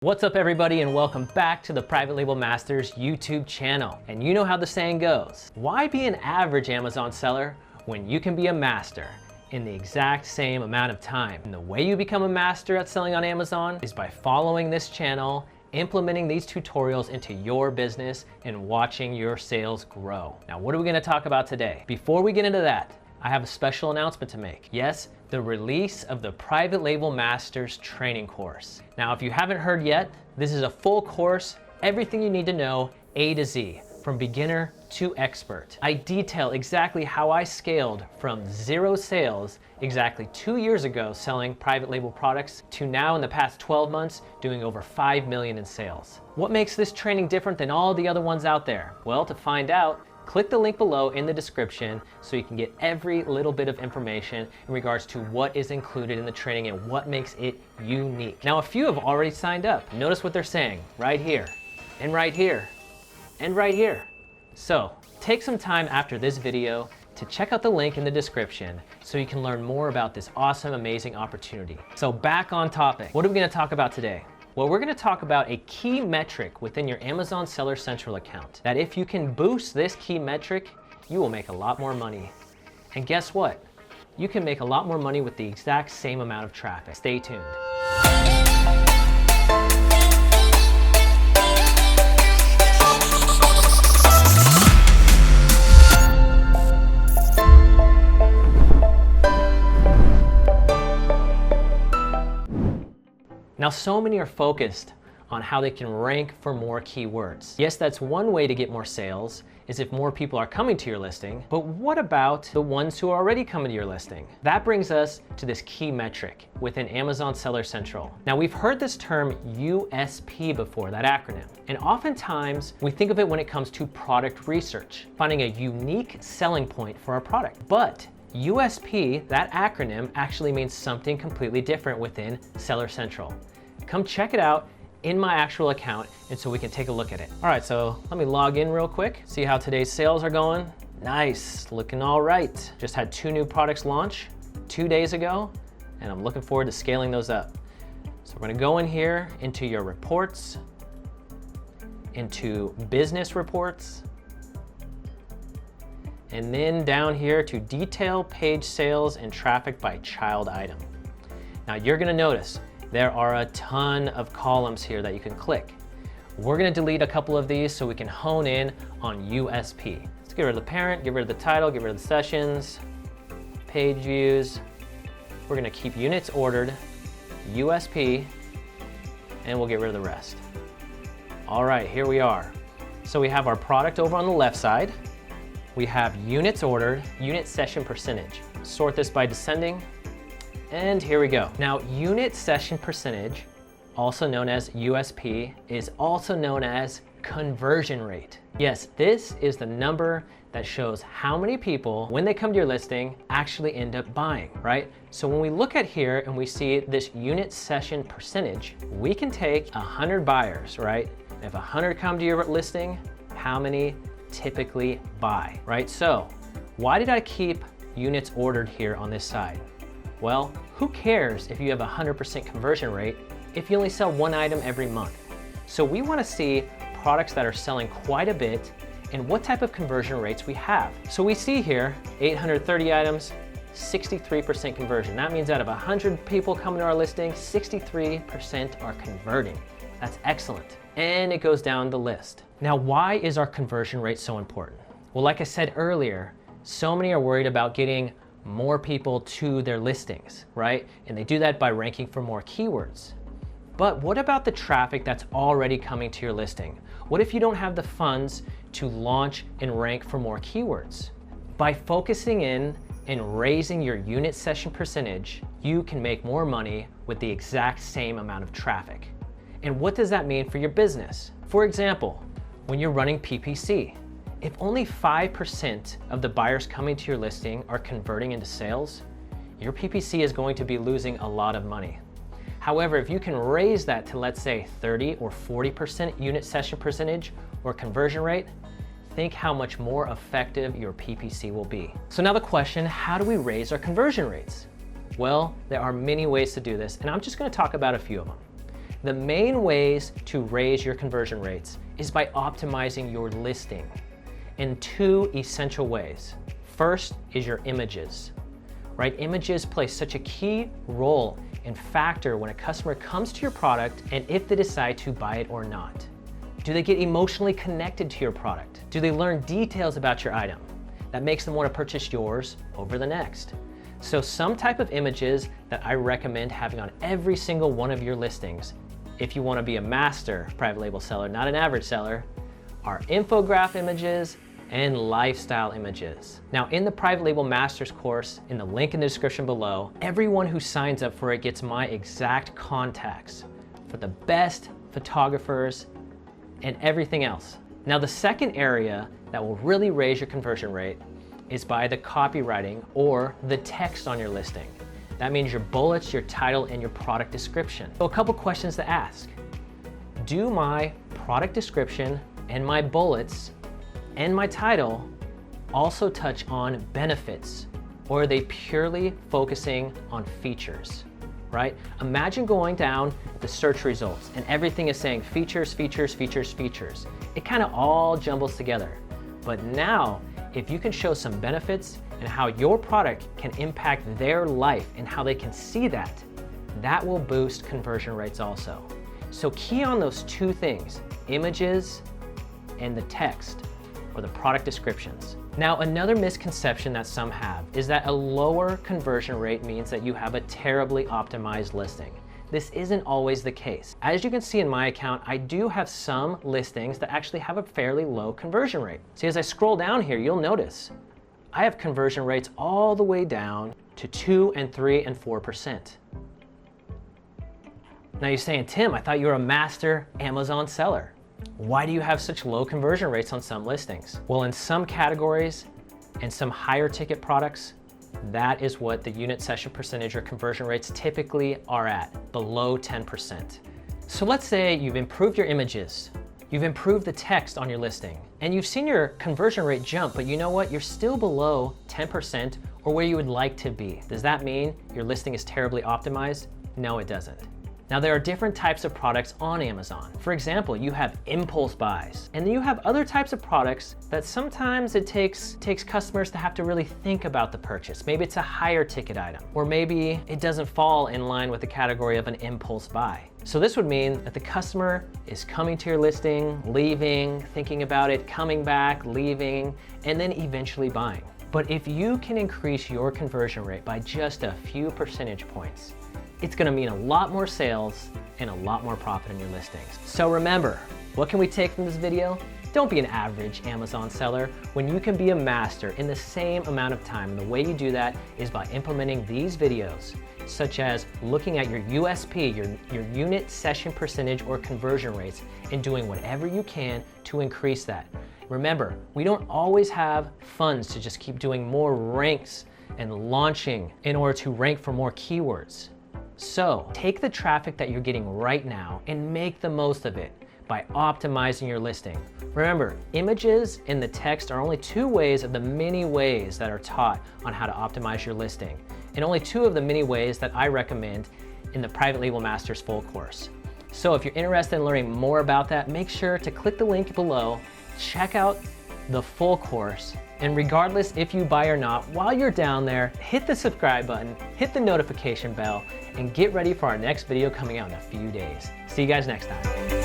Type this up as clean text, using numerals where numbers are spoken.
What's up everybody, and welcome back to the Private Label Masters YouTube channel. And you know how the saying goes, why be an average Amazon seller when you can be a master in the exact same amount of time? And the way you become a master at selling on Amazon is by following this channel, implementing these tutorials into your business, and watching your sales grow. Now, what are we gonna talk about today? Before we get into that, I have a special announcement to make. Yes, the release of the Private Label Masters training course. Now, if you haven't heard yet, this is a full course, everything you need to know, A to Z, from beginner to expert. I detail exactly how I scaled from 0 sales exactly 2 years ago selling private label products to now in the past 12 months doing over 5 million in sales. What makes this training different than all the other ones out there? Well, to find out, click the link below in the description so you can get every little bit of information in regards to what is included in the training and what makes it unique. Now, a few have already signed up. Notice what they're saying right here, and right here, and right here. So take some time after this video to check out the link in the description so you can learn more about this awesome, amazing opportunity. So back on topic, what are we gonna talk about today? Well, we're gonna talk about a key metric within your Amazon Seller Central account, that if you can boost this key metric, you will make a lot more money. And guess what? You can make a lot more money with the exact same amount of traffic. Stay tuned. Now, so many are focused on how they can rank for more keywords. Yes, that's one way to get more sales, is if more people are coming to your listing, but what about the ones who are already coming to your listing? That brings us to this key metric within Amazon Seller Central. Now, we've heard this term USP before, that acronym, and oftentimes we think of it when it comes to product research, finding a unique selling point for our product. But USP, that acronym, actually means something completely different within Seller Central. Come check it out in my actual account and so we can take a look at it. All right, so let me log in real quick, see how today's sales are going. Nice, looking all right. Just had 2 new products launch 2 days ago, and I'm looking forward to scaling those up. So we're gonna go in here into your reports, into business reports, and then down here to detail page sales and traffic by child item. Now you're gonna notice there are a ton of columns here that you can click. We're gonna delete a couple of these so we can hone in on USP. Let's get rid of the parent, get rid of the title, get rid of the sessions, page views. We're gonna keep units ordered, USP, and we'll get rid of the rest. All right, here we are. So we have our product over on the left side. We have units ordered, unit session percentage. Sort this by descending, and here we go. Now, unit session percentage, also known as USP, is also known as conversion rate. Yes, this is the number that shows how many people, when they come to your listing, actually end up buying, right? So when we look at here and we see this unit session percentage, we can take 100 buyers, right? And if 100 come to your listing, how many typically buy, right? So why did I keep units ordered here on this side? Well, who cares if you have a 100% conversion rate if you only sell 1 item every month? So we want to see products that are selling quite a bit and what type of conversion rates we have. So we see here 830 items, 63% conversion. That means out of 100 people coming to our listing, 63% are converting. That's excellent. And it goes down the list. Now, why is our conversion rate so important? Well, like I said earlier, so many are worried about getting more people to their listings, right? And they do that by ranking for more keywords. But what about the traffic that's already coming to your listing? What if you don't have the funds to launch and rank for more keywords? By focusing in and raising your unit session percentage, you can make more money with the exact same amount of traffic. And what does that mean for your business? For example, when you're running PPC, if only 5% of the buyers coming to your listing are converting into sales, your PPC is going to be losing a lot of money. However, if you can raise that to, let's say, 30 or 40% unit session percentage or conversion rate, think how much more effective your PPC will be. So now the question, how do we raise our conversion rates? Well, there are many ways to do this, and I'm just gonna talk about a few of them. The main ways to raise your conversion rates is by optimizing your listing in two essential ways. First is your images, right? Images play such a key role and factor when a customer comes to your product and if they decide to buy it or not. Do they get emotionally connected to your product? Do they learn details about your item that makes them want to purchase yours over the next? So some type of images that I recommend having on every single one of your listings, if you want to be a master private label seller, not an average seller, are infograph images and lifestyle images. Now in the Private Label Masters course, in the link in the description below, everyone who signs up for it gets my exact contacts for the best photographers and everything else. Now the second area that will really raise your conversion rate is by the copywriting or the text on your listing. That means your bullets, your title, and your product description. So a couple questions to ask. Do my product description and my bullets and my title also touch on benefits, or are they purely focusing on features, right? Imagine going down the search results and everything is saying features, features, features, features. It kind of all jumbles together. But now, if you can show some benefits and how your product can impact their life and how they can see that, that will boost conversion rates also. So key on those two things, images and the text or the product descriptions. Now, another misconception that some have is that a lower conversion rate means that you have a terribly optimized listing. This isn't always the case. As you can see in my account, I do have some listings that actually have a fairly low conversion rate. See, as I scroll down here, you'll notice I have conversion rates all the way down to 2 and 3 and 4%. Now you're saying, Tim, I thought you were a master Amazon seller. Why do you have such low conversion rates on some listings? Well, in some categories and some higher ticket products, that is what the unit session percentage or conversion rates typically are at, below 10%. So let's say you've improved your images, you've improved the text on your listing, and you've seen your conversion rate jump, but you know what? You're still below 10% or where you would like to be. Does that mean your listing is terribly optimized? No, it doesn't. Now there are different types of products on Amazon. For example, you have impulse buys, and then you have other types of products that sometimes it takes customers to have to really think about the purchase. Maybe it's a higher ticket item, or maybe it doesn't fall in line with the category of an impulse buy. So this would mean that the customer is coming to your listing, leaving, thinking about it, coming back, leaving, and then eventually buying. But if you can increase your conversion rate by just a few percentage points, it's gonna mean a lot more sales and a lot more profit in your listings. So remember, what can we take from this video? Don't be an average Amazon seller when you can be a master in the same amount of time. And the way you do that is by implementing these videos, such as looking at your USP, your unit session percentage or conversion rates, and doing whatever you can to increase that. Remember, we don't always have funds to just keep doing more ranks and launching in order to rank for more keywords. So take the traffic that you're getting right now and make the most of it by optimizing your listing. Remember, images and the text are only 2 ways of the many ways that are taught on how to optimize your listing, and only 2 of the many ways that I recommend in the Private Label Masters full course. So if you're interested in learning more about that, make sure to click the link below, check out the full course, and regardless if you buy or not, while you're down there, hit the subscribe button, hit the notification bell, and get ready for our next video coming out in a few days. See you guys next time.